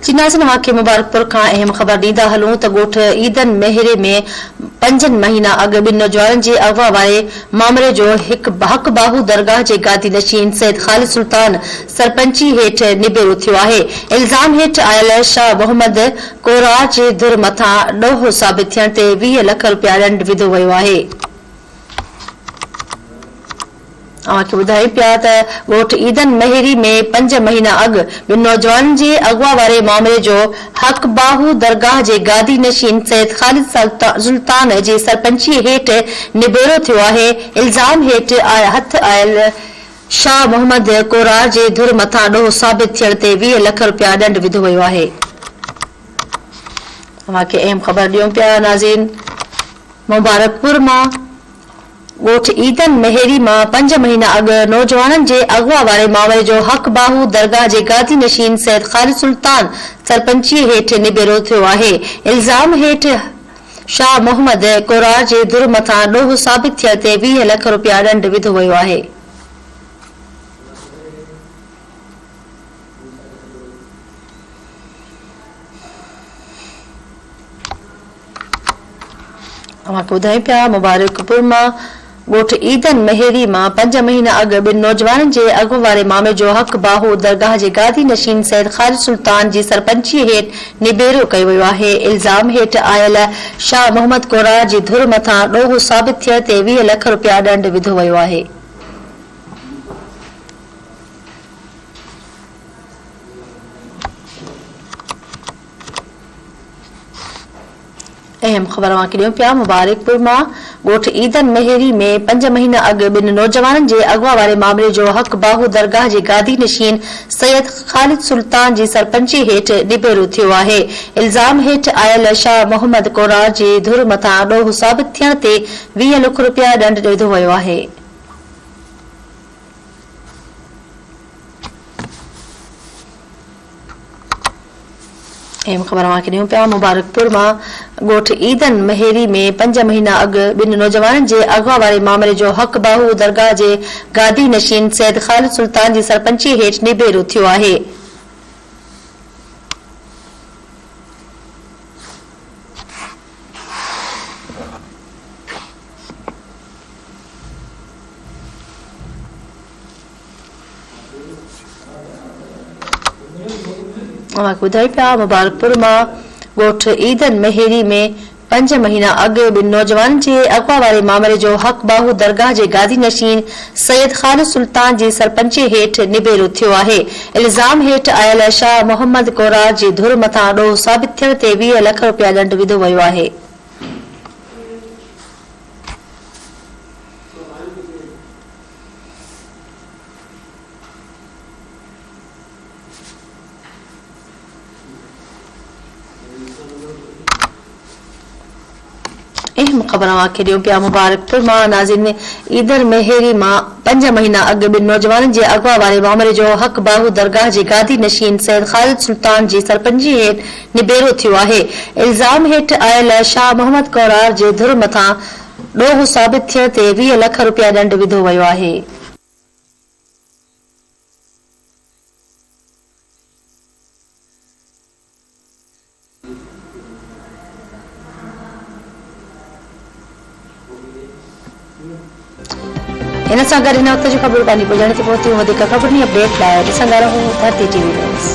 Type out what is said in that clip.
चिनाज़न वाक़े मुबारकपुर खां अहम ख़बर ॾींदा हलूं त ॻोठ ईदन मेहरे में 5 महीना अॻु ॿिनि नौजवाननि जे अगवा वारे मामले जो हक़ बाहू दरगाह जे गादी नशीन सैयद ख़ालिद सुल्तान सरपंची हेठि निबेरो थियो आहे। इल्ज़ाम हेठि आयल शाह मोहम्मद कोरार जे धुर मथां ॾोह साबित थियण ते 20 लख रुपया ॾंड विधो वियो आहे। ॿुधायूं पिया त ॻोठ ईदन मेहरी में 5 महीना अॻु ॿिनि नौजवाननि जे अगवा वारे मामले जो हक़ बाहू दरगाह जे गादी नशीन सैयद ख़ालिद सुल्तान जे सरपंची हेठि निबेरो थियो आहे। इल्ज़ाम हेठि हथ आयल शाह मोहम्मद कोरार जे धुर मथां ॾोह साबित थियण ते 20 लख रुपया ॾंड विधो वियो आहे। अहम ख़बर ॾियूं पिया नाज़रीन, मुबारकपुर मां ॻोठ ईदन मेहरी मां 5 महीना अॻु नौजवाननि जे अगवा वारे मामले जो हक़ बाहू दरगाह जे गादी नशीन सैयद ख़ालिद सुल्तान सरपंची हेठि निबेरो थियो आहे। इल्ज़ाम हेठि शाह मोहम्मद कोरार जे धुर मथां ॾोह साबित थियण ते 20 लख रुपया ॾंड विधो वियो आहे। ॿुधायूं पिया मुबारकपुर मां ॻोठ ईदन मेहरी मां 5 महीना अॻु ॿिनि नौजवाननि जे अगवा वारे मामले जो हक़ बाहू दरगाह जे गादी नशीन सैयद ख़ालिद सुल्तान जी सरपंची हेठि निबेरो कयो वियो आहे। इल्ज़ाम हेठि आयल शाह मोहम्मद कोरार जी धुर मथां ॾोह साबित थियण ते 20 लख रुपया ॾंड विधो वियो आहे। अहम ख़बर ॾियूं पिया मुबारकपुर मां ॻोठ ईदन मेहरी में 5 महीना अॻु ॿिनि नौजवाननि जे अगवा वारे मामले जो हक़ बाहू दरगाह जे गादी नशीन सैयद ख़ालिद सुल्तान जी सरपंची हेठि निबेरो थियो आहे। इल्ज़ाम हेठि आयल शाह मोहम्मद कोरार जे धुर मथां ॾोह साबित थियण ते 20 लख रुपया ॾंड विधो वियो आहे। अहम ख़बर ॾियूं पिया मुबारकपुर मां ॻोठ ईदन मेहरी में 5 महीना अॻु ॿिनि नौजवाननि जे अगवा वारे मामले जो हक़ बाहू दरगाह जे गादी नशीन सैयद ख़ालिद सुल्तान जी सरपंची हेठि निबेरो थियो आहे। ॿुधाई पिया मुबारकपुर मां ॻोठ ईदन मेहरी में 5 महीना अॻु ॿिनि नौजवाननि जे अगवा वारे मामले जो हक़ बाहू दरगाह जे गादी नशीन सैयद ख़ालिद सुल्तान जी सरपंची हेठि निबेरो थियो आहे। इल्ज़ाम हेठि आयल शाह मोहम्मद कोरार जे धुर मथां ॾोह साबित थियण ते 20 लख रुपया ॾंड विधो वियो आहे। अहम ख़बर ॾियूं पिया मुबारकपुर मां नाज़रीन, ईदन मेहरी मां 5 महीना अॻु ॿिनि नौजवाननि जे अगवा वारे मामले जो हक़ बाहू दरगाह जे गादी नशीन सैयद ख़ालिद सुल्तान जी सरपंची हेठि निबेरो थियो आहे। इल्ज़ाम हेठि आयल शाह मोहम्मद कोरार जे धुर मथां ॾोह साबित थियण ते 20 लख रुपया ॾंड विधो वियो आहे। इन सां गॾु हिन वक़्त जूं ख़बरूं तव्हां ॾींहुं पुॼण ते पहुतियूं। वधीक ख़बरुनि अपडेट लाइ ॾिसंदा रहो धरती टीवी न्यूज़।